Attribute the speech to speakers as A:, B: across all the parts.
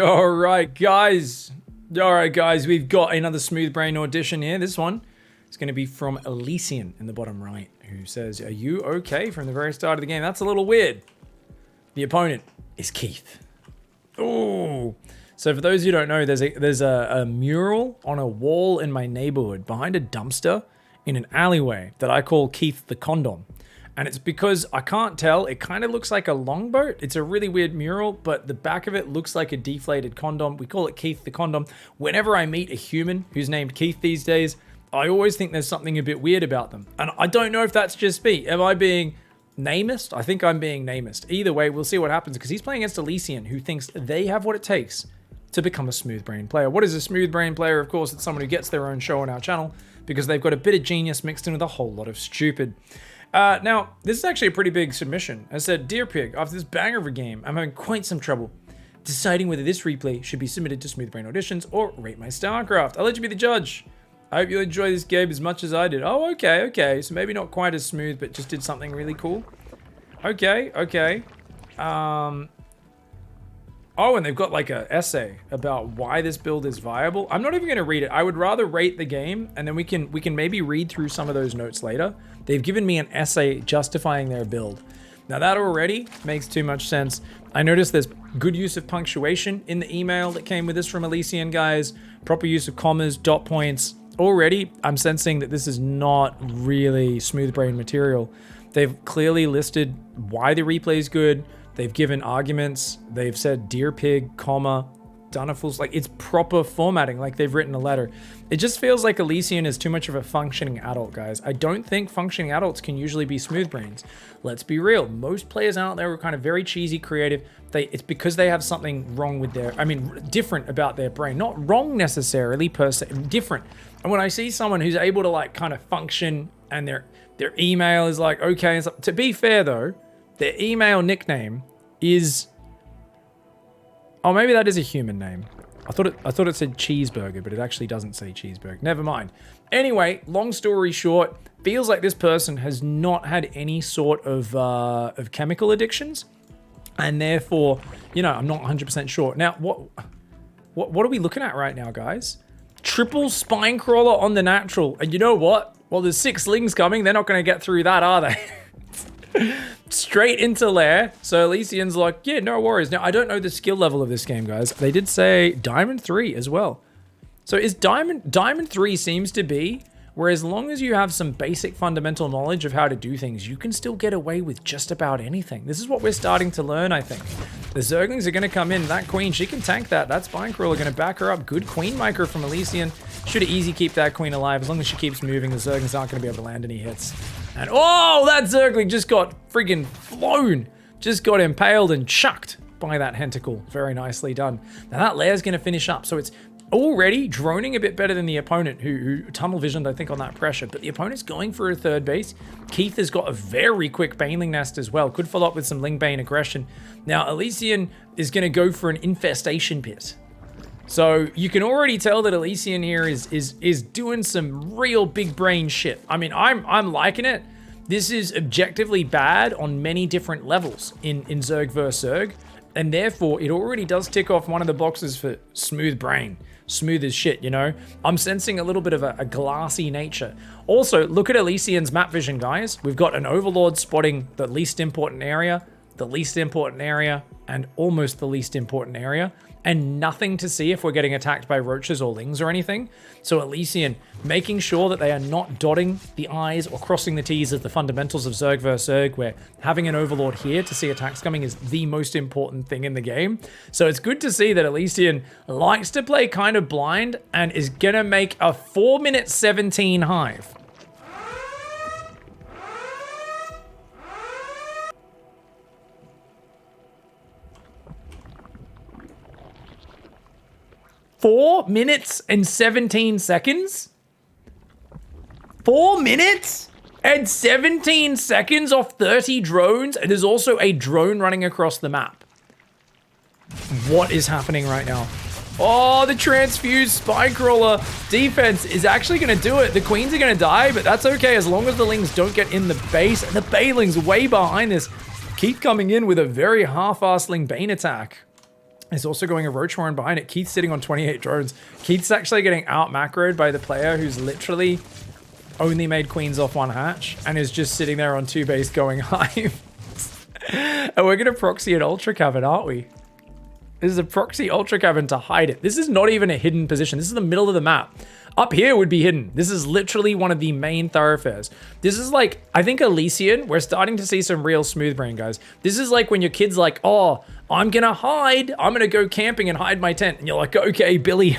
A: All right, guys, we've got another Smooth Brain audition here. This one is going to be from Elysian in the bottom right, who says, "Are you okay?" from the very start of the game. That's a little weird. The opponent is Keith. Oh, so for those who don't know, there's a mural on a wall in my neighborhood behind a dumpster in an alleyway that I call Keith the Condom. And it's because I can't tell, it kind of looks like a longboat. It's a really weird mural, but the back of it looks like a deflated condom. We call it Keith the Condom. Whenever I meet a human who's named Keith these days, I always think there's something a bit weird about them. And I don't know if that's just me. Am I being namist? I think I'm being namist. Either way, we'll see what happens, because he's playing against Elysian, who thinks they have what it takes to become a Smooth Brain player. What is a Smooth Brain player? Of course, it's someone who gets their own show on our channel because they've got a bit of genius mixed in with a whole lot of stupid. Now, this is actually a pretty big submission. I said, "Dear Pig, after this banger of a game, I'm having quite some trouble deciding whether this replay should be submitted to Smooth Brain Auditions or Rate My Starcraft. I'll let you be the judge. I hope you enjoy this game as much as I did." Oh, okay. So maybe not quite as smooth, but just did something really cool. Okay. Oh, and they've got like an essay about why this build is viable. I'm not even going to read it. I would rather rate the game, and then we can maybe read through some of those notes later. They've given me an essay justifying their build. Now that already makes too much sense. I noticed there's good use of punctuation in the email that came with this from Elysian, guys. Proper use of commas, dot points. Already, I'm sensing that this is not really Smooth Brain material. They've clearly listed why the replay is good. They've given arguments. They've said, "Dear Pig, comma, done a full..." Like, it's proper formatting, like they've written a letter. It just feels like Elysian is too much of a functioning adult, guys. I don't think functioning adults can usually be Smooth Brains. Let's be real. Most players out there are kind of very cheesy, creative. It's because they have something wrong with different about their brain. Not wrong necessarily per se, different. And when I see someone who's able to like kind of function and their email is like, okay. To be fair though, their email nickname is... Oh, maybe that is a human name. I thought it said cheeseburger, but it actually doesn't say cheeseburger. Never mind. Anyway, long story short, feels like this person has not had any sort of chemical addictions, and therefore, you know, I'm not 100% sure. Now, what are we looking at right now, guys? Triple spine crawler on the natural, and you know what? Well, there's 6 lings coming. They're not going to get through that, are they? Straight into lair. So Elysian's like, yeah, no worries. Now, I don't know the skill level of this game, guys. They did say Diamond 3 as well. So is Diamond 3 seems to be where as long as you have some basic fundamental knowledge of how to do things, you can still get away with just about anything. This is what we're starting to learn, I think. The Zerglings are going to come in. That queen, she can tank that. That spine crawler going to back her up. Good queen micro from Elysian. Should easy keep that queen alive. As long as she keeps moving, the Zerglings aren't going to be able to land any hits. And oh, that Zergling just got friggin' flown. Just got impaled and chucked by that Hentacle. Very nicely done. Now that lair's going to finish up. So it's already droning a bit better than the opponent who tunnel visioned, I think, on that pressure. But the opponent's going for a third base. Keith has got a very quick Baneling Nest as well. Could follow up with some Ling Bane aggression. Now Elysian is going to go for an Infestation Pit. So you can already tell that Elysian here is doing some real big brain shit. I mean, I'm liking it. This is objectively bad on many different levels in Zerg vs. Zerg, and therefore it already does tick off one of the boxes for Smooth Brain. Smooth as shit, you know? I'm sensing a little bit of a glassy nature. Also, look at Elysian's map vision, guys. We've got an Overlord spotting the least important area, and almost the least important area, and nothing to see if we're getting attacked by roaches or lings or anything. So Elysian making sure that they are not dotting the I's or crossing the T's as the fundamentals of Zerg vs. Zerg, where having an Overlord here to see attacks coming is the most important thing in the game. So it's good to see that Elysian likes to play kind of blind and is gonna make a 4-minute 17 hive. Four minutes and 17 seconds? 4 minutes and 17 seconds off 30 drones? And there's also a drone running across the map. What is happening right now? Oh, the transfused Spinecrawler defense is actually going to do it. The queens are going to die, but that's okay as long as the lings don't get in the base. And the Baneling's way behind this. Keep coming in with a very half-assed Ling Bane attack. There's also going a Roach Horn behind it. Keith's sitting on 28 drones. Keith's actually getting out macroed by the player who's literally only made queens off one hatch and is just sitting there on 2 base going hive. And we're going to proxy an Ultra Cavern, aren't we? This is a proxy Ultra Cavern to hide it. This is not even a hidden position. This is the middle of the map. Up here would be hidden. This is literally one of the main thoroughfares. This is like, I think Elysian, we're starting to see some real smooth brain, guys. This is like when your kid's like, oh, I'm gonna hide. I'm gonna go camping and hide my tent. And you're like, okay, Billy.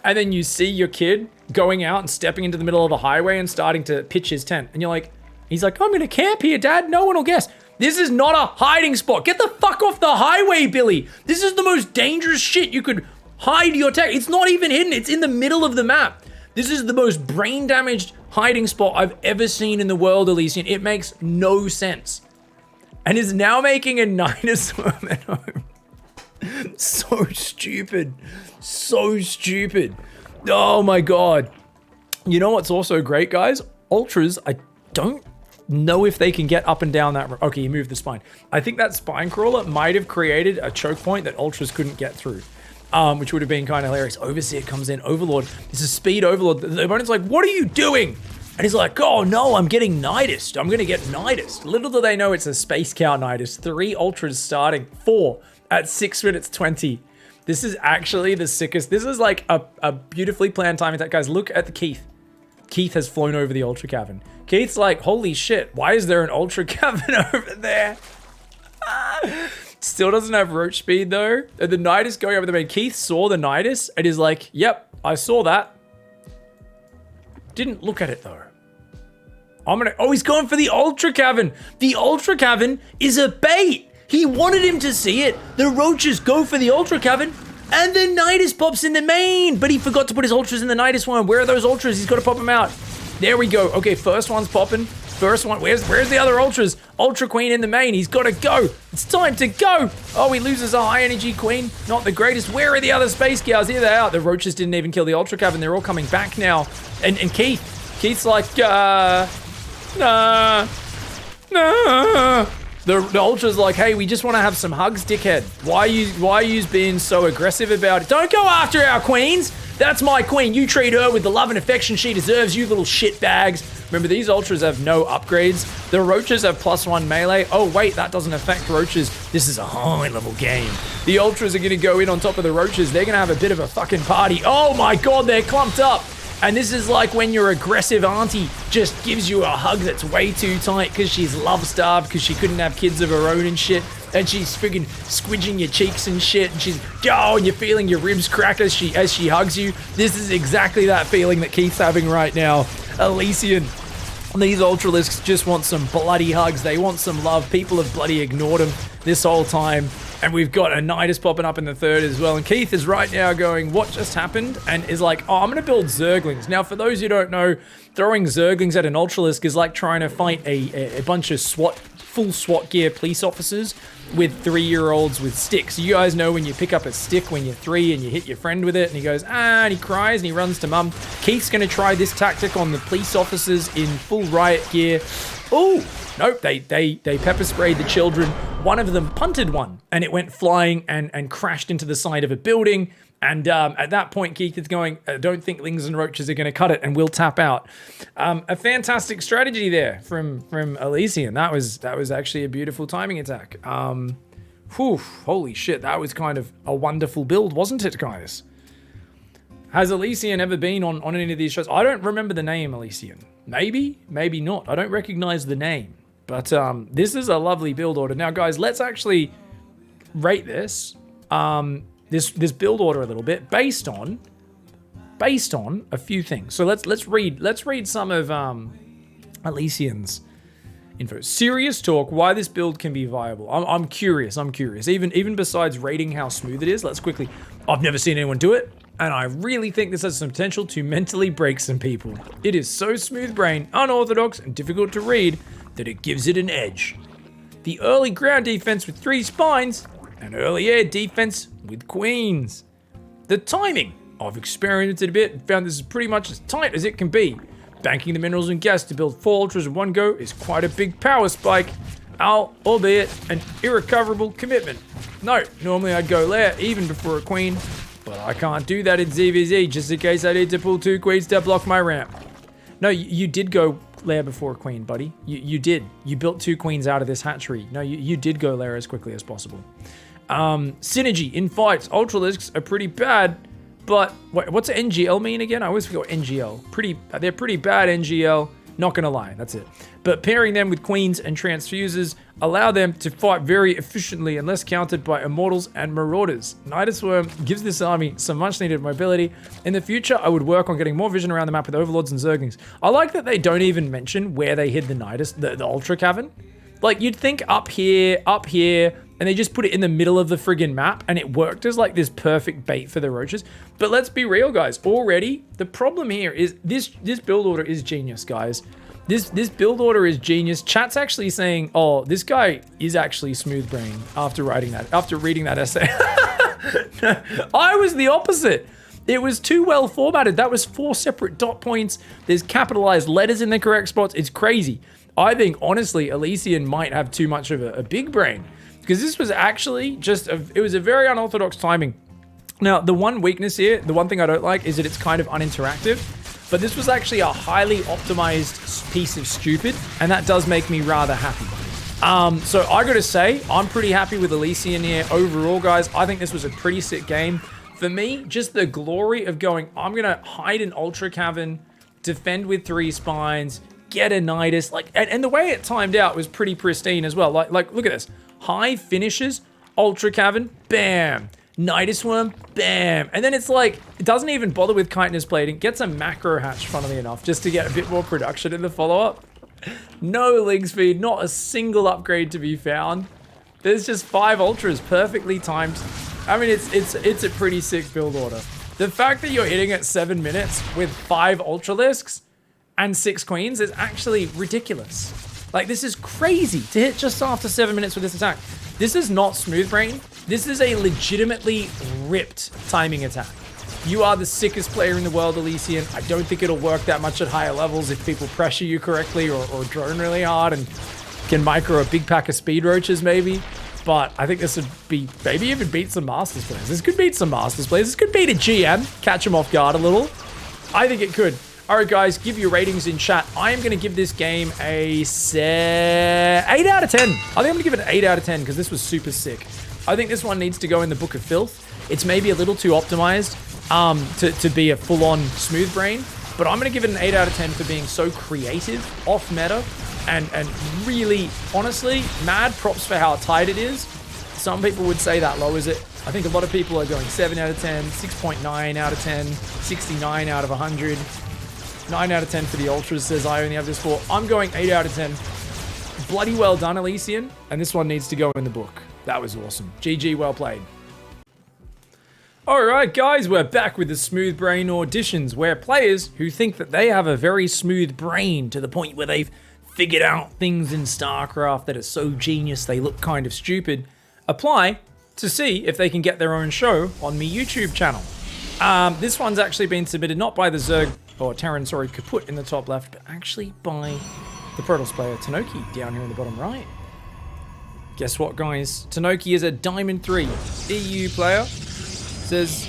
A: And then you see your kid going out and stepping into the middle of the highway and starting to pitch his tent. And you're like, he's like, I'm gonna camp here, Dad. No one will guess. This is not a hiding spot. Get the fuck off the highway, Billy. This is the most dangerous shit you could hide your tech. It's not even hidden. It's in the middle of the map. This is the most brain damaged hiding spot I've ever seen in the world, Elysian. It makes no sense. And is now making a Nydus worm at home. So stupid. So stupid. Oh my God. You know what's also great, guys? Ultras, I don't know if they can get up and down that. Okay, you moved the spine. I think that spine crawler might have created a choke point that Ultras couldn't get through. Which would have been kind of hilarious. Overseer comes in, Overlord. This is Speed Overlord. The opponent's like, what are you doing? And he's like, oh no, I'm getting Nydus. I'm going to get Nydus. Little do they know it's a Space Cow Nydus. 3 Ultras starting, 4 at 6 minutes 20. This is actually the sickest. This is like a beautifully planned time attack. Guys, look at the Keith. Keith has flown over the Ultra Cavern. Keith's like, holy shit, why is there an Ultra Cavern over there? Still doesn't have roach speed though. The Nydus going over the main. Keith saw the Nydus and is like, yep, I saw that. Didn't look at it though. Oh, he's going for the Ultra Cavern. The Ultra Cavern is a bait. He wanted him to see it. The roaches go for the Ultra Cavern and the Nydus pops in the main, but he forgot to put his Ultras in the Nydus one. Where are those Ultras? He's got to pop them out. There we go. Okay, first one's popping. First one, where's the other Ultras? Ultra Queen in the main, he's gotta go. It's time to go. Oh, he loses a high energy Queen. Not the greatest. Where are the other Space Cows? Here they are. The roaches didn't even kill the Ultra Cavern. They're all coming back now. And Keith's like, nah. The Ultra's like, hey, we just want to have some hugs, dickhead. Why are you being so aggressive about it? Don't go after our queens. That's my queen. You treat her with the love and affection she deserves, you little shit bags. Remember, these Ultras have no upgrades. The roaches have +1 melee. Oh, wait, that doesn't affect roaches. This is a high-level game. The Ultras are going to go in on top of the roaches. They're going to have a bit of a fucking party. Oh, my God, they're clumped up. And this is like when your aggressive auntie just gives you a hug that's way too tight because she's love-starved because she couldn't have kids of her own and shit. And she's friggin' squidging your cheeks and shit. And she's, oh, and you're feeling your ribs crack as she hugs you. This is exactly that feeling that Keith's having right now. Elysian. These Ultralisks just want some bloody hugs. They want some love. People have bloody ignored them this whole time. And we've got a Nydus popping up in the third as well. And Keith is right now going, what just happened? And is like, oh, I'm going to build Zerglings. Now, for those who don't know, throwing Zerglings at an Ultralisk is like trying to fight a bunch of full SWAT gear police officers with 3-year-olds with sticks. You guys know when you pick up a stick when you're 3 and you hit your friend with it and he goes, and he cries and he runs to mum. Keith's going to try this tactic on the police officers in full riot gear. Oh, nope, they pepper sprayed the children. One of them punted one and it went flying and crashed into the side of a building. And at that point, Keith is going, I don't think Lings and Roaches are going to cut it and we'll tap out. A fantastic strategy there from Elysian. That was actually a beautiful timing attack. Holy shit, that was kind of a wonderful build, wasn't it, guys? Has Elysian ever been on any of these shows? I don't remember the name Elysian. Maybe, maybe not. I don't recognize the name. But this is a lovely build order. Now, guys, let's actually rate this. This build order a little bit based on a few things. So let's read some of Elysian's info. Serious talk, why this build can be viable. I'm curious. Even besides rating how smooth it is, let's quickly. I've never seen anyone do it, and I really think this has some potential to mentally break some people. It is so smooth brain, unorthodox, and difficult to read that it gives it an edge. The early ground defense with 3 spines, and early air defense with queens. The timing. I've experimented a bit and found this is pretty much as tight as it can be. Banking the minerals and gas to build 4 Ultras in one go is quite a big power spike, albeit an irrecoverable commitment. No, normally I'd go lair even before a queen, but I can't do that in ZVZ just in case I need to pull 2 queens to block my ramp. No, you did go lair before a queen, buddy. You did. You built 2 queens out of this hatchery. No, you did go lair as quickly as possible. Synergy in fights. Ultralisks are pretty bad, but what's NGL mean again? I always forget NGL. They're pretty bad NGL. Not gonna lie, that's it. But pairing them with queens and transfusers allow them to fight very efficiently unless countered by immortals and marauders. Nydus Worm gives this army some much needed mobility. In the future, I would work on getting more vision around the map with overlords and zerglings. I like that they don't even mention where they hid the Nydus, the Ultra Cavern. Like, you'd think up here, and they just put it in the middle of the friggin' map, and it worked as like this perfect bait for the roaches. But let's be real, guys. Already, the problem here is this build order is genius, guys. This build order is genius. Chat's actually saying, oh, this guy is actually Smooth Brain after reading that essay. I was the opposite. It was too well formatted. That was 4 separate dot points. There's capitalized letters in the correct spots. It's crazy. I think, honestly, Elysian might have too much of a big brain, because this was actually it was a very unorthodox timing. Now, the one weakness here, the one thing I don't like, is that it's kind of uninteractive, but this was actually a highly optimized piece of stupid, and that does make me rather happy. So I gotta say, I'm pretty happy with Elysian here overall, guys. I think this was a pretty sick game. For me, just the glory of going, I'm gonna hide an Ultra Cavern, defend with 3 spines, get a Nydus, like, and the way it timed out was pretty pristine as well. Like look at this. High finishes, Ultra Cavern, bam. Nydus Worm, bam. And then it's like, it doesn't even bother with chitinous plating. Gets a macro hatch, funnily enough, just to get a bit more production in the follow-up. No ling speed, not a single upgrade to be found. There's just 5 ultras perfectly timed. I mean, it's a pretty sick build order. The fact that you're hitting at 7 minutes with 5 ultralisks and 6 queens is actually ridiculous. Like, this is crazy to hit just after 7 minutes with this attack. This is not Smooth Brain. This is a legitimately ripped timing attack. You are the sickest player in the world, Elysian. I don't think it'll work that much at higher levels if people pressure you correctly or drone really hard and can micro a big pack of speed roaches maybe. But I think this would be, maybe even beat some Masters players. This could beat some Masters players. This could beat a GM, catch them off guard a little. I think it could. All right, guys, give your ratings in chat. I am going to give this game a 8 out of 10. I think I'm going to give it an 8 out of 10 because this was super sick. I think this one needs to go in the Book of Filth. It's maybe a little too optimized to be a full-on Smooth Brain, but I'm going to give it an 8 out of 10 for being so creative, off-meta, and really, honestly, mad props for how tight it is. Some people would say that low is it. I think a lot of people are going 7 out of 10, 6.9 out of 10, 69 out of 100. 9 out of 10 for the Ultras, says I only have this for. I'm going 8 out of 10. Bloody well done, Elysian. And this one needs to go in the book. That was awesome. GG, well played. Alright guys, we're back with the Smooth Brain Auditions, where players who think that they have a very smooth brain to the point where they've figured out things in StarCraft that are so genius they look kind of stupid, apply to see if they can get their own show on my YouTube channel. This one's actually been submitted not by the Zerg or Terran, sorry, Kaput in the top left, but actually by the Protoss player Tanoki down here in the bottom right. Guess what, guys? Tanoki is a Diamond 3 EU player. Says,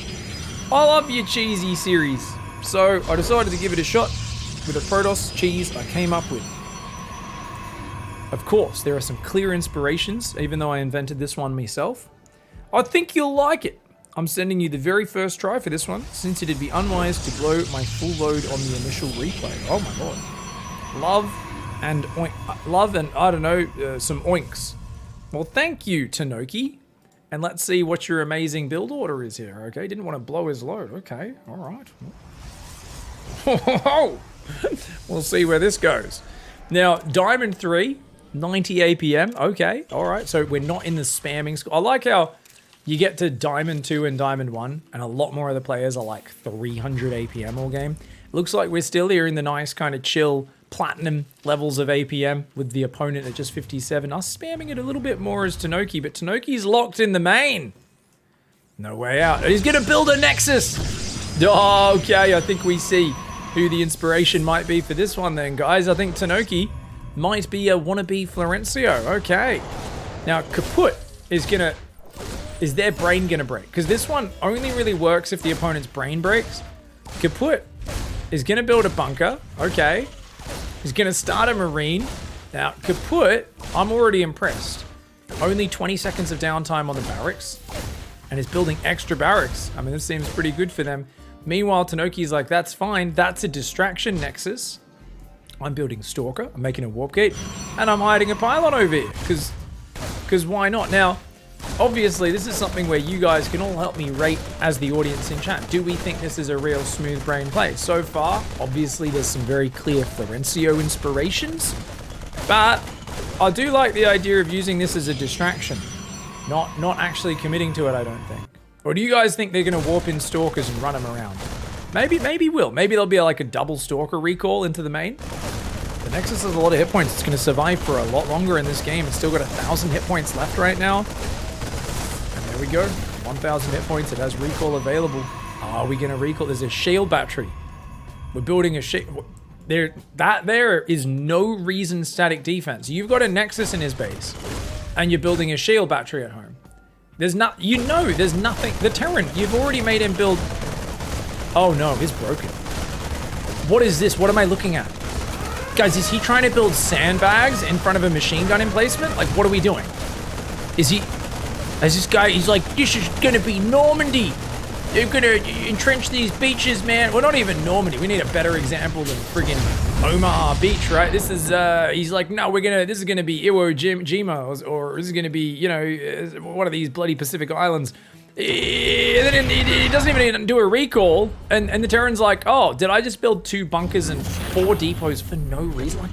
A: I love your cheesy series, so I decided to give it a shot with a Protoss cheese I came up with. Of course, there are some clear inspirations, even though I invented this one myself. I think you'll like it. I'm sending you the very first try for this one, since it'd be unwise to blow my full load on the initial replay. Oh my lord. Love and I don't know, some oinks. Well, thank you, Tanoki. And let's see what your amazing build order is here, okay? Didn't want to blow his load. Okay, all right. We'll see where this goes. Now, Diamond 3, 90 APM. Okay, all right. So we're not in the spamming score. I like how you get to Diamond 2 and Diamond 1, and a lot more of the players are like 300 APM all game. Looks like we're still here in the nice kind of chill platinum levels of APM with the opponent at just 57. Us spamming it a little bit more as Tanoki, but Tanoki's locked in the main. No way out. He's going to build a Nexus. Okay, I think we see who the inspiration might be for this one then, guys. I think Tanoki might be a wannabe Florencio. Okay. Now, Kaput is going to is their brain gonna break? Because this one only really works if the opponent's brain breaks. Kaput is gonna build a bunker. Okay. He's gonna start a marine. Now, Kaput, I'm already impressed. Only 20 seconds of downtime on the barracks. And is building extra barracks. I mean, this seems pretty good for them. Meanwhile, Tanoki's like, that's fine. That's a distraction nexus. I'm building Stalker. I'm making a warp gate. And I'm hiding a pylon over here. Because why not? Now, obviously, this is something where you guys can all help me rate as the audience in chat. Do we think this is a real smooth brain play? So far, obviously, there's some very clear Florencio inspirations. But I do like the idea of using this as a distraction. Not actually committing to it, I don't think. Or do you guys think they're going to warp in Stalkers and run them around? Maybe will. Maybe there'll be like a double Stalker recall into the main. The Nexus has a lot of hit points. It's going to survive for a lot longer in this game. It's still got 1,000 hit points left right now. And there we go. 1,000 hit points. It has recall available. Are we going to recall? There's a shield battery. We're building a shield. There is no reason static defense. You've got a Nexus in his base. And you're building a shield battery at home. There's there's nothing. The Terran, you've already made him build. Oh no, it's broken. What is this? What am I looking at? Guys, is he trying to build sandbags in front of a machine gun emplacement? Like, what are we doing? Is this guy, he's like, this is gonna be Normandy. They're gonna entrench these beaches, man. Well, not even Normandy. We need a better example than friggin' Omaha Beach, right? This is, he's like, no, this is gonna be Iwo Jima, or this is gonna be, you know, one of these bloody Pacific Islands. And then he doesn't even do a recall, and the Terran's like, oh, did I just build 2 bunkers and 4 depots for no reason? Like,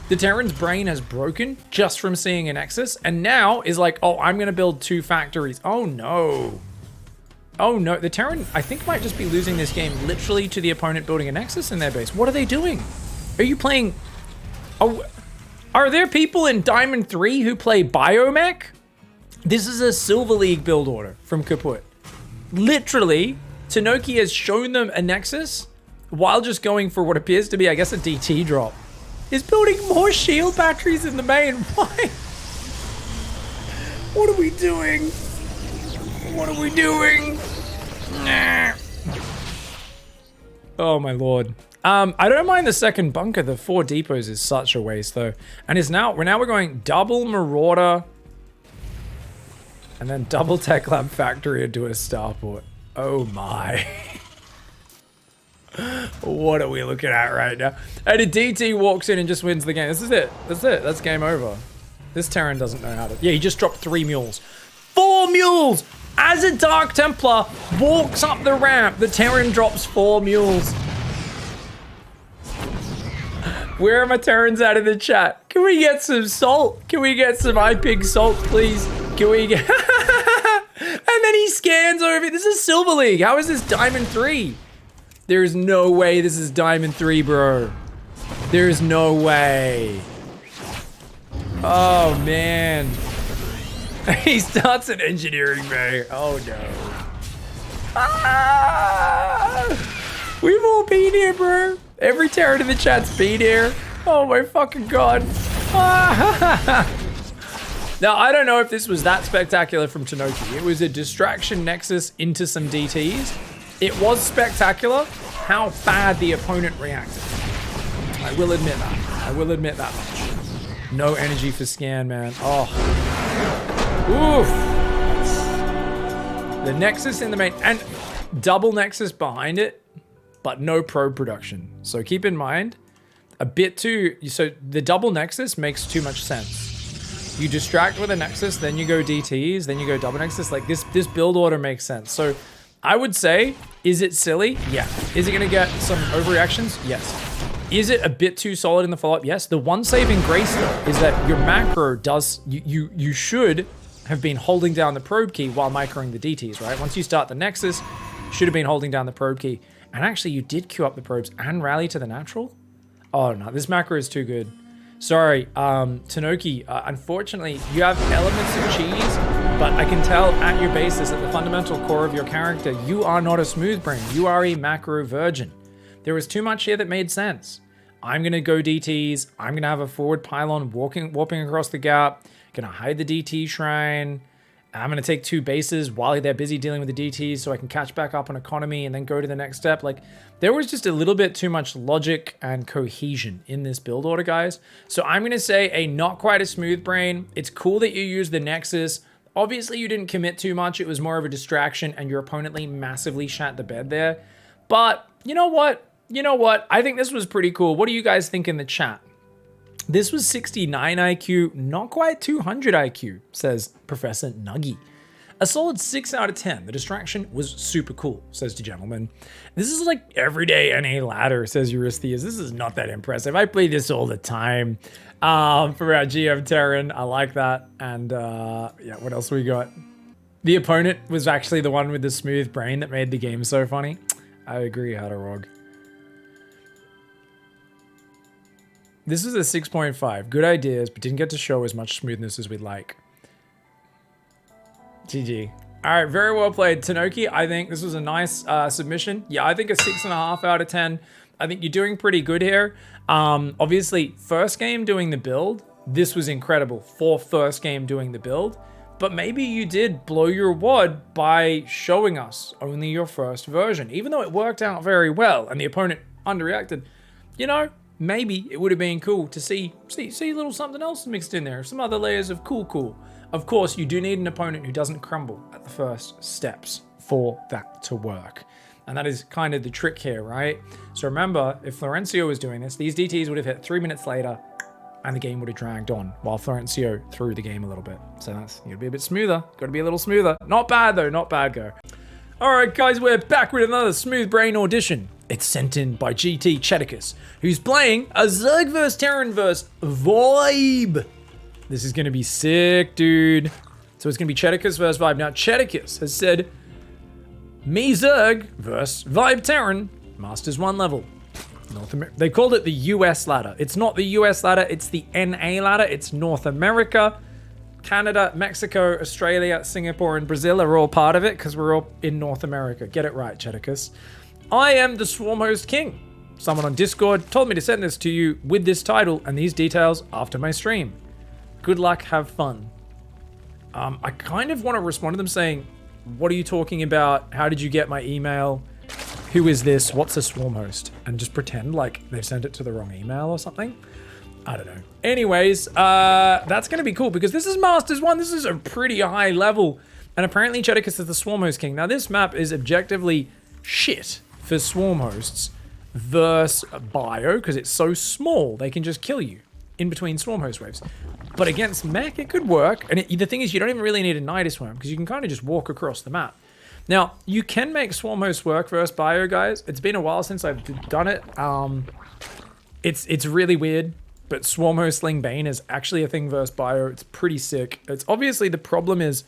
A: the Terran's brain has broken just from seeing a Nexus, and now is like, oh, I'm gonna build 2 factories. Oh no. Oh no, the Terran, I think, might just be losing this game literally to the opponent building a Nexus in their base. What are they doing? Are you playing... Oh, are there people in Diamond 3 who play Biomech? This is a Silver League build order from Kaput. Literally, Tanoki has shown them a Nexus while just going for what appears to be, I guess, a DT drop. Is building more shield batteries in the main. Why? What are we doing? What are we doing? Nah. Oh my lord. I don't mind the second bunker. The 4 depots is such a waste though. And we're going double Marauder and then double Tech Lab Factory into a starport. Oh my. What are we looking at right now? And a DT walks in and just wins the game. This is it. That's it. That's game over. This Terran doesn't know how to... Yeah, he just dropped 3 mules. 4 mules! As a Dark Templar walks up the ramp, the Terran drops 4 mules. Where are my Terrans out of the chat? Can we get some salt? Can we get some iPig salt, please? Can we get... And then he scans over. This is Silver League. How is this Diamond 3? There's no way this is Diamond 3, bro. There's no way. Oh, man. He starts an engineering bay. Oh, no. Ah! We've all been here, bro. Every Terran in the chat's been here. Oh, my fucking God. Ah! Now, I don't know if this was that spectacular from Tanoki. It was a distraction nexus into some DTs. It was spectacular how bad the opponent reacted. I will admit that. I will admit that much. No energy for scan, man. Oh. Oof. The Nexus in the main, and double Nexus behind it, but no probe production. So keep in mind, so the double Nexus makes too much sense. You distract with a Nexus, then you go DTs, then you go double Nexus. Like this build order makes sense. So I would say, is it silly? Yeah. Is it gonna get some overreactions? Yes. Is it a bit too solid in the follow-up? Yes. The one saving grace though is that your macro does, you should have been holding down the probe key while microing the DTs, right? Once you start the Nexus, you should have been holding down the probe key. And actually you did queue up the probes and rally to the natural. Oh no, this macro is too good. Sorry, Tanoki, unfortunately you have elements of cheese, but I can tell at your basis, at the fundamental core of your character, you are not a smooth brain. You are a macro virgin. There was too much here that made sense. I'm gonna go DTs. I'm gonna have a forward pylon warping across the gap. Gonna hide the DT shrine. I'm going to take 2 bases while they're busy dealing with the DTs so I can catch back up on economy and then go to the next step. Like, there was just a little bit too much logic and cohesion in this build order, guys. So I'm going to say a not quite a smooth brain. It's cool that you use the Nexus. Obviously, you didn't commit too much. It was more of a distraction, and your opponent massively shat the bed there. But you know what? You know what? I think this was pretty cool. What do you guys think in the chat? This was 69 IQ, not quite 200 IQ, says Professor Nuggy. A solid 6 out of 10. The distraction was super cool, says the gentleman. This is like everyday NA ladder, says Eurystheus. This is not that impressive. I play this all the time. For our GM Terran, I like that. And yeah, what else we got? The opponent was actually the one with the smooth brain that made the game so funny. I agree, Hadarog. This is a 6.5. Good ideas, but didn't get to show as much smoothness as we'd like. GG. All right, very well played, Tanoki. I think this was a nice submission. Yeah, I think a 6.5 out of 10. I think you're doing pretty good here. Obviously, first game doing the build, this was incredible for first game doing the build. But maybe you did blow your wad by showing us only your first version, even though it worked out very well and the opponent underreacted. You know, maybe it would have been cool to see a little something else mixed in there, some other layers of cool. Of course, you do need an opponent who doesn't crumble at the first steps for that to work. And that is kind of the trick here, right? So remember, if Florencio was doing this, these DTs would have hit 3 minutes later and the game would have dragged on while Florencio threw the game a little bit. So that's, you gotta be a bit smoother. Gotta be a little smoother. Not bad though, not bad, go. All right, guys, we're back with another Smooth Brain Audition. It's sent in by GT Cheticus, who's playing a Zerg vs Terran vs Vibe. This is gonna be sick, dude. So it's gonna be Cheticus vs Vibe. Now, Cheticus has said, me Zerg versus Vibe Terran, Masters 1 level. North America. They called it the US ladder. It's not the US ladder, it's the NA ladder. It's North America. Canada, Mexico, Australia, Singapore, and Brazil are all part of it because we're all in North America. Get it right, Cheticus. I am the Swarm Host King. Someone on Discord told me to send this to you with this title and these details after my stream. Good luck, have fun. I kind of want to respond to them saying, what are you talking about? How did you get my email? Who is this? What's a Swarm Host? And just pretend like they've sent it to the wrong email or something. I don't know. Anyways, that's going to be cool because this is Masters 1. This is a pretty high level. And apparently Cheticus is the Swarm Host King. Now, this map is objectively shit for Swarm Hosts versus Bio because it's so small. They can just kill you in between Swarm Host waves. But against Mech, it could work. And the thing is, you don't even really need a Nydus Worm because you can kind of just walk across the map. Now, you can make Swarm Host work versus Bio, guys. It's been a while since I've done it. It's really weird. But Swarm Host Sling Bane is actually a thing versus Bio. It's pretty sick. It's obviously the problem is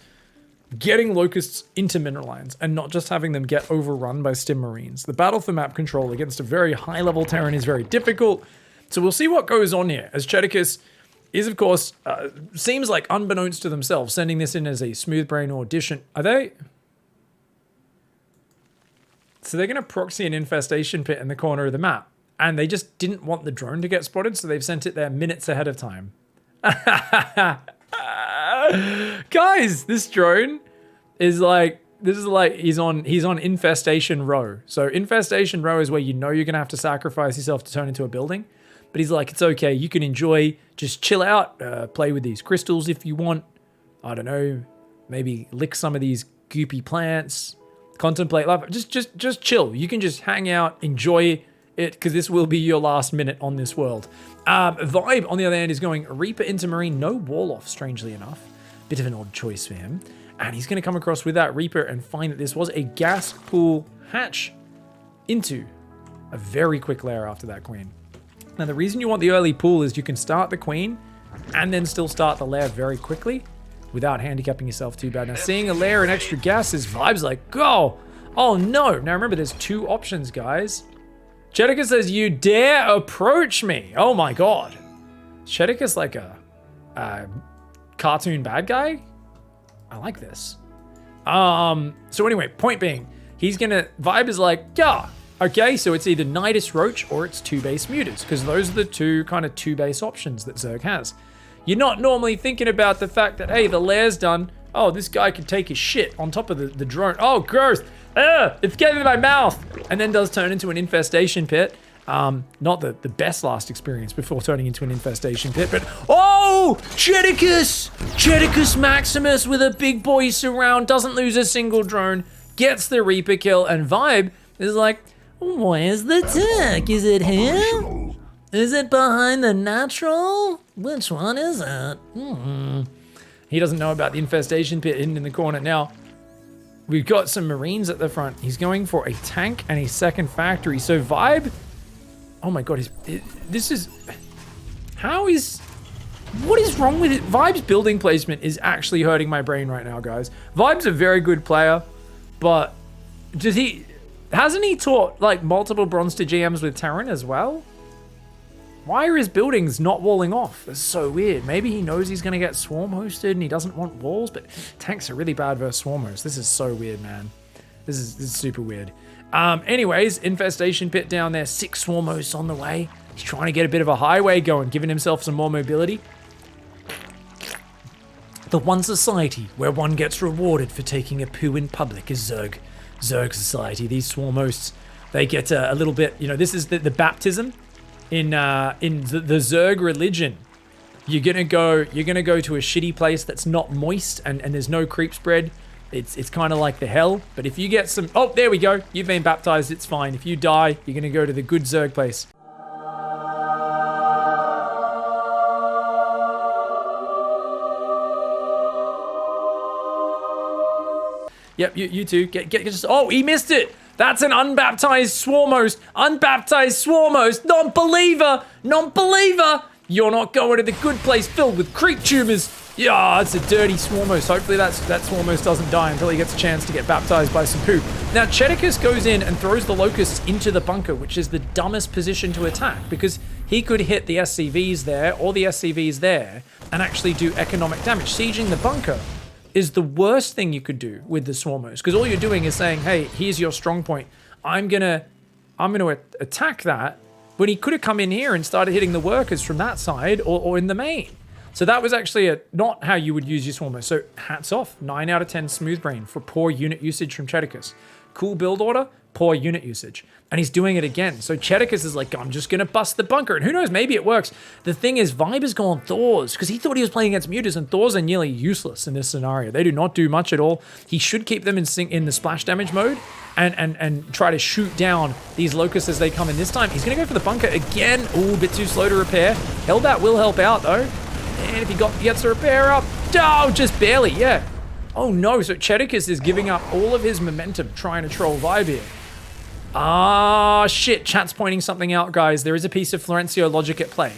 A: getting Locusts into Mineral Lines and not just having them get overrun by Stim Marines. The battle for map control against a very high-level Terran is very difficult. So we'll see what goes on here. As Cheticus is, of course, seems like unbeknownst to themselves, sending this in as a Smooth Brain Audition. Are they? So they're going to proxy an infestation pit in the corner of the map. And they just didn't want the drone to get spotted, so they've sent it there minutes ahead of time. Guys, this drone is like, he's on infestation row. So infestation row is where you know you're gonna have to sacrifice yourself to turn into a building. But he's like, it's okay, you can enjoy, just chill out, play with these crystals if you want. I don't know, maybe lick some of these goopy plants, contemplate life. Just chill. You can just hang out, enjoy it, because this will be your last minute on this world. Vibe, on the other hand, is going Reaper into Marine, no Wall-Off, strangely enough. Bit of an odd choice for him. And he's going to come across with that Reaper and find that this was a gas pool hatch into a very quick lair after that Queen. Now, the reason you want the early pool is you can start the Queen and then still start the lair very quickly without handicapping yourself too bad. Now, seeing a lair and extra gas is Vibe's like, go! Oh, no! Now, remember, there's 2 options, guys. Cheticus says, you dare approach me. Oh my god. Cheticus like a cartoon bad guy? I like this. So anyway, point being, Vibe is like, yeah, okay, so it's either Nydus Roach or it's 2 base Mutas, because those are the 2 kind of 2 base options that Zerg has. You're not normally thinking about the fact that, hey, the lair's done, Oh, this guy can take his shit on top of the drone. Oh, gross. It's getting in my mouth. And then does turn into an infestation pit. Not the best last experience before turning into an infestation pit, but oh, Cheticus! Cheticus Maximus with a big boy surround, doesn't lose a single drone, gets the Reaper kill, and Vibe is like, where's the tech? Is it here? Is it behind the natural? Which one is it? He doesn't know about the infestation pit hidden in the corner. Now, we've got some Marines at the front. He's going for a tank and a second factory. So Vibe, oh my God, what is wrong with it? Vibe's building placement is actually hurting my brain right now, guys. Vibe's a very good player, but hasn't he taught like multiple bronze to GMs with Terran as well? Why are his buildings not walling off? That's so weird. Maybe he knows he's going to get swarm hosted and he doesn't want walls, but tanks are really bad versus swarm hosts. This is so weird, man. This is super weird. Anyways, infestation pit down there, 6 swarm hosts on the way. He's trying to get a bit of a highway going, giving himself some more mobility. The one society where one gets rewarded for taking a poo in public is Zerg. Zerg society. These swarm hosts, they get a little bit, this is the baptism in the Zerg religion. You're gonna go to a shitty place that's not moist and there's no creep spread. It's kind of like the hell. But if you get some, oh, there we go. You've been baptized. It's fine. If you die, you're gonna go to the good Zerg place. Yep, you two get just. Oh, he missed it. That's an unbaptized swarm host. Unbaptized swarm host. Non-believer. Non-believer. You're not going to the good place filled with creep tumors. Yeah, it's a dirty swarm host. Hopefully that swarm host doesn't die until he gets a chance to get baptized by some poo. Now, Cheticus goes in and throws the locusts into the bunker, which is the dumbest position to attack because he could hit the SCVs there or the SCVs there and actually do economic damage. Sieging the bunker is the worst thing you could do with the swarm host because all you're doing is saying, hey, here's your strong point. I'm gonna attack that, when he could have come in here and started hitting the workers from that side or in the main. So that was actually not how you would use your swarm host. So hats off, 9 out of 10 Smooth Brain for poor unit usage from Cheticus. Cool build order, poor unit usage. And he's doing it again. So Cheticus is like, I'm just going to bust the bunker. And who knows, maybe it works. The thing is, Vibe has gone Thors because he thought he was playing against Mutas, and Thors are nearly useless in this scenario. They do not do much at all. He should keep them in the splash damage mode and try to shoot down these locusts as they come in. This time, he's going to go for the bunker again. Ooh, a bit too slow to repair. Hellbat will help out, though. And if he gets the repair up, oh, just barely, yeah. Oh no, so Cheticus is giving up all of his momentum trying to troll Vibe here. Ah, shit, chat's pointing something out, guys. There is a piece of Florencio logic at play.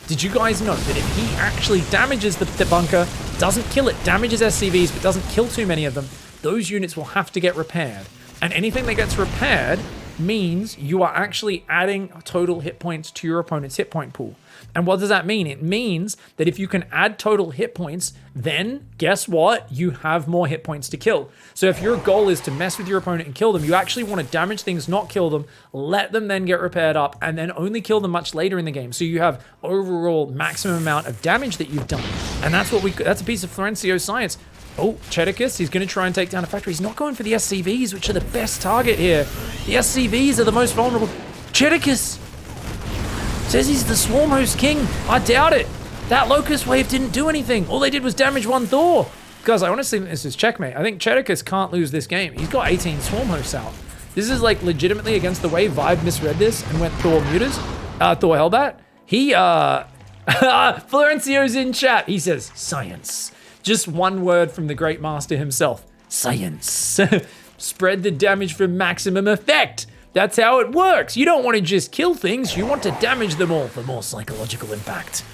A: Did you guys know that if he actually damages the bunker, doesn't kill it, damages SCVs, but doesn't kill too many of them, those units will have to get repaired. And anything that gets repaired means you are actually adding total hit points to your opponent's hit point pool. And what does that mean? It means that if you can add total hit points, then guess what? You have more hit points to kill. So if your goal is to mess with your opponent and kill them, you actually want to damage things, not kill them, let them then get repaired up, and then only kill them much later in the game. So you have overall maximum amount of damage that you've done. And that's a piece of Florencio science. Oh, Cheticus, he's going to try and take down a factory. He's not going for the SCVs, which are the best target here. The SCVs are the most vulnerable. Cheticus says he's the swarm host king. I doubt it. That locust wave didn't do anything. All they did was damage one Thor. Guys, I honestly think this is checkmate. I think Cheticus can't lose this game. He's got 18 swarm hosts out. This is like legitimately against the way Vibe misread this and went Thor Mutas. Thor Hellbat. Florencio's in chat. He says, science. Just one word from the great master himself. Science. Spread the damage for maximum effect. That's how it works. You don't want to just kill things. You want to damage them all for more psychological impact.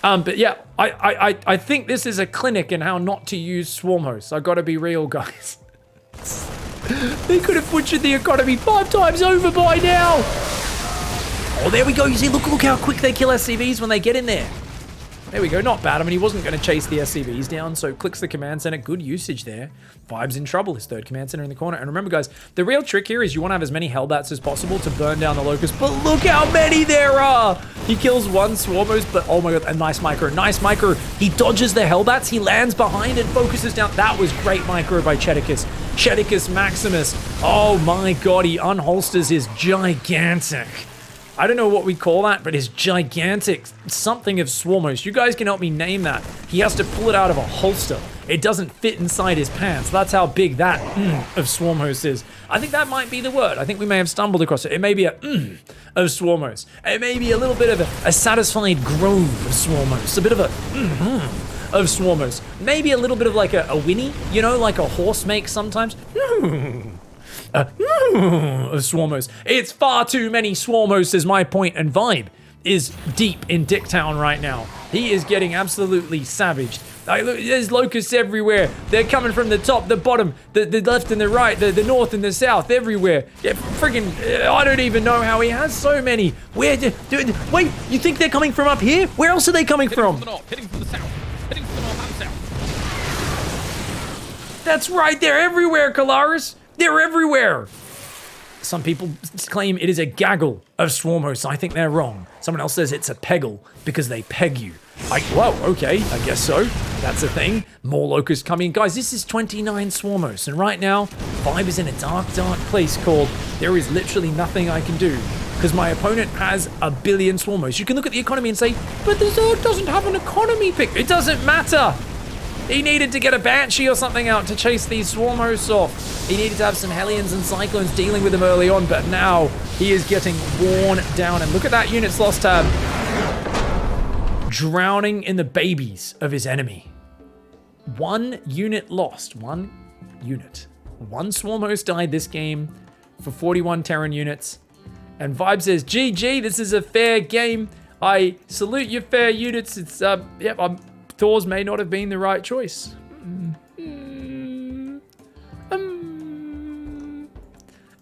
A: But yeah, I think this is a clinic in how not to use swarm hosts. I gotta be real, guys. They could have butchered the economy 5 times over by now. Oh, there we go. You see, look how quick they kill SCVs when they get in there. There we go, not bad. I mean, he wasn't going to chase the SCVs down, so clicks the command center. Good usage there. Vibes in trouble, his third command center in the corner. And remember, guys, the real trick here is you want to have as many Hellbats as possible to burn down the Locust, but look how many there are! He kills one Swarmos, but oh my god, a nice micro, nice micro. He dodges the Hellbats, he lands behind and focuses down. That was great micro by Cheticus. Cheticus Maximus. Oh my god, he unholsters his gigantic. I don't know what we call that, but his gigantic something of Swarmos. You guys can help me name that. He has to pull it out of a holster. It doesn't fit inside his pants. That's how big that of Swarmos is. I think that might be the word. I think we may have stumbled across it. It may be a of Swarmos. It may be a little bit of a satisfied grove of Swarmos. A bit of a of Swarmos. Maybe a little bit of like a whinny, you know, like a horse makes sometimes. Of Swarmos. It's far too many Swarmos is my point, and Vibe is deep in Dicktown right now. He is getting absolutely savaged. There's locusts everywhere. They're coming from the top, the bottom, the left and the right, the north and the south, everywhere. Yeah, friggin', I don't even know how he has so many. Wait, you think they're coming from up here? Where else are they coming from?
B: Hitting from the south. Hitting from the north and south.
A: That's right, they're everywhere, Kalaris. They're everywhere. Some people claim it is a gaggle of Swarmos. I think they're wrong. Someone else says it's a peggle because they peg you. Whoa, okay, I guess so. That's a thing. More locusts coming. Guys, this is 29 Swarmos, and right now, Vibe is in a dark, dark place called there is literally nothing I can do because my opponent has a billion Swarmos. You can look at the economy and say, but the Zerg doesn't have an economy pick. It doesn't matter. He needed to get a Banshee or something out to chase these Swarmos off. He needed to have some Hellions and Cyclones dealing with him early on, but now he is getting worn down. And look at that units lost tab. Drowning in the babies of his enemy. One unit lost. One unit. One Swarmos died this game for 41 Terran units. And Vibe says, GG, this is a fair game. I salute your fair units. It's, Thors may not have been the right choice.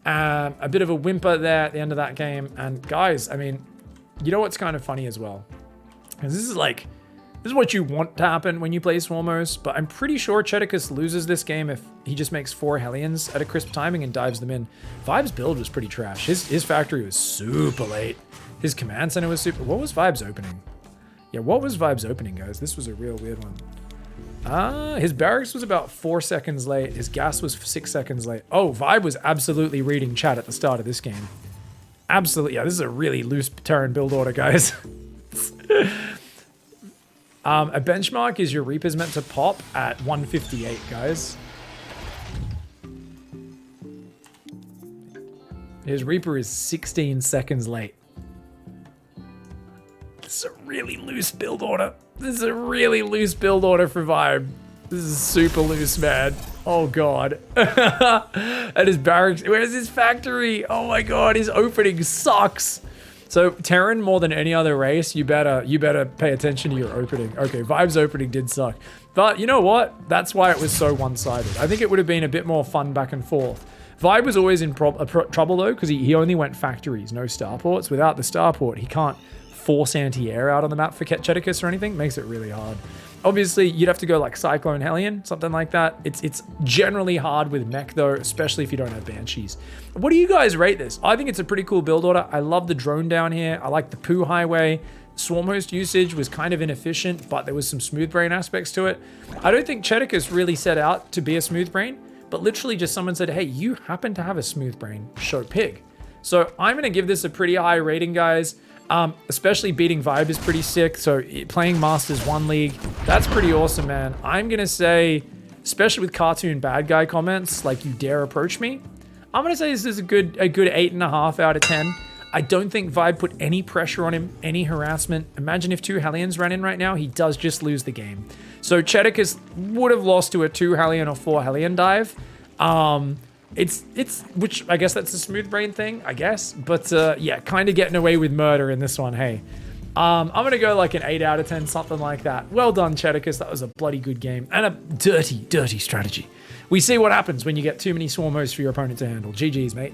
A: A bit of a whimper there at the end of that game. And guys, I mean, you know what's kind of funny as well? Because this is what you want to happen when you play Swarmos, but I'm pretty sure Cheticus loses this game if he just makes 4 Hellions at a crisp timing and dives them in. Vibe's build was pretty trash. His factory was super late. His command center was super... What was Vibe's opening? Yeah, what was Vibe's opening, guys? This was a real weird one. His barracks was about 4 seconds late. His gas was 6 seconds late. Oh, Vibe was absolutely reading chat at the start of this game. Absolutely. Yeah, this is a really loose Terran build order, guys. A benchmark is your Reaper's meant to pop at 158, guys. His Reaper is 16 seconds late. This is a really loose build order. This is a really loose build order for Vibe. This is super loose, man. Oh god. And his barracks, where's his factory? Oh my god, his opening sucks. So Terran, more than any other race, you better pay attention to your opening. Okay, Vibe's opening did suck. But you know what? That's why it was so one-sided. I think it would have been a bit more fun back and forth. Vibe was always in trouble though, because he only went factories, no starports. Without the starport, he can't force anti-air out on the map for Cheticus or anything. Makes it really hard. Obviously, you'd have to go like Cyclone Hellion, something like that. It's generally hard with mech though, especially if you don't have Banshees. What do you guys rate this? I think it's a pretty cool build order. I love the drone down here. I like the poo highway. Swarm host usage was kind of inefficient, but there was some smooth brain aspects to it. I don't think Cheticus really set out to be a smooth brain, but literally just someone said, hey, you happen to have a smooth brain, show pig. So I'm gonna give this a pretty high rating, guys. Especially beating Vibe is pretty sick. So playing Masters 1 League, that's pretty awesome, man. I'm gonna say, especially with cartoon bad guy comments, like you dare approach me, I'm gonna say this is a good 8.5 out of 10. I don't think Vibe put any pressure on him, any harassment. Imagine if 2 Hellions ran in right now, he does just lose the game. So Cheticus would have lost to a 2 Hellion or 4 Hellion dive. Which I guess that's a smooth brain thing, I guess. But yeah, kind of getting away with murder in this one, hey. I'm gonna go like an 8 out of 10, something like that. Well done, Cheticus. That was a bloody good game. And a dirty, dirty strategy. We see what happens when you get too many Swarmos for your opponent to handle. GG's, mate.